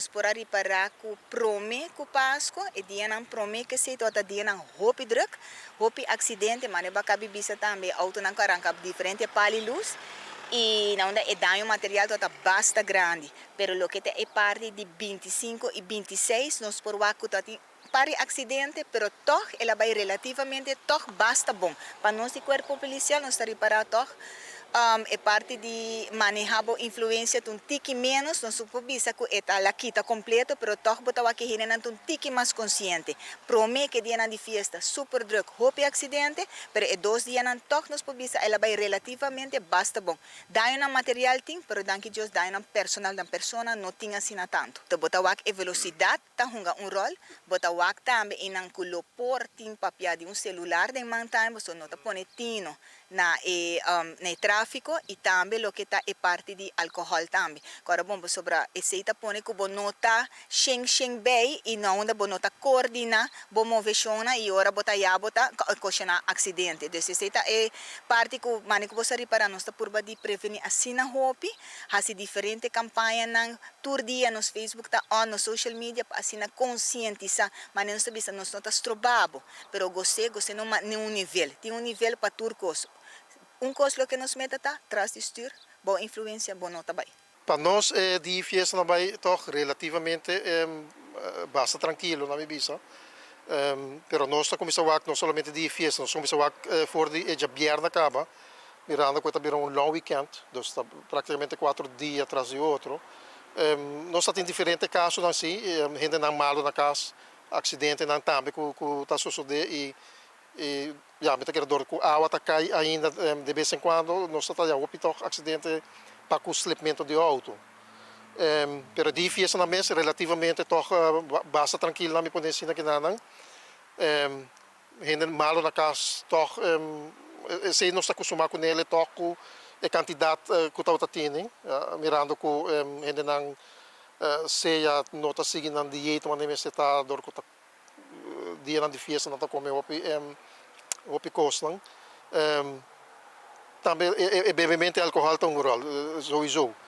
Para reparar com prome com Páscoa e dia não prome que se toda dia não hopi druk, hopi acidente, mas é bacana bisa também auto não caranga diferente pali luz e não é dano material toda basta grande, pero lo que é parte de 25 e 26 nós por waku tati pari acidente, pero toch ela vai relativamente toch basta bom. Para nosso corpo policial nós está reparar toch é parte de manejar a influência de um tique menos, não supobisa que é a quita completo, pero toch botar aqui hirena um tique mais consciente. Prome que dia de festa super druk, hope acidente, pero é 2 dias não toch nos pobisa, ela vai relativamente basta bom. Daí na material tem, pero danke Deus daí na personal da persona não tinha assim tanto. Então botar aqui velocidade tá hunga rol, botar aqui também em um colopor tem papel de celular de mantain, você não tá ponetino na tráfico e também o que está é parte de álcool também. Agora bom sobre essa pone que bonota sheng bem e não onda bonota coordina, bom moveciona e ora bota ya bota cochena acidente. Então essa é parte que manico você reparar nós está por de prevenir assim na hopi, assim diferente campanha na tour dia nos Facebook tá on no social media assim na conscientizar, mas não sabia se nós não está estrobado, pero você não nenhum nível, tem nível para turcos. Coisa que nos meta tá atrás de stuur, boa influência, boa nota bem. Para nós, die fiesta não vai toch relativamente basta tranquilo na Ibiza. Pero nós começamos a não somente die fiesta, nós começamos a for de viernes acaba, mirando que está um long weekend, então está praticamente 4 dias atrás de outro. Nós temos diferentes casos assim, gente não malo na casa, acidente não também que está sucedendo e ja, met de door a água está cai ainda de vez em quando nós está já houve toch acidente para o slipamento de auto. Pero die fiesta na mesa relativamente toch basta tranquilo na me poder ensinar que não. Gente malo na casa toch se nós está acostumado com ele toch a quantidade que está tendo, mirando que gente não seja não está seguindo a dieta, mas nem está dor que dia de fiesta não está comendo op kosten. Também bebimento de álcool tem rol, sowieso.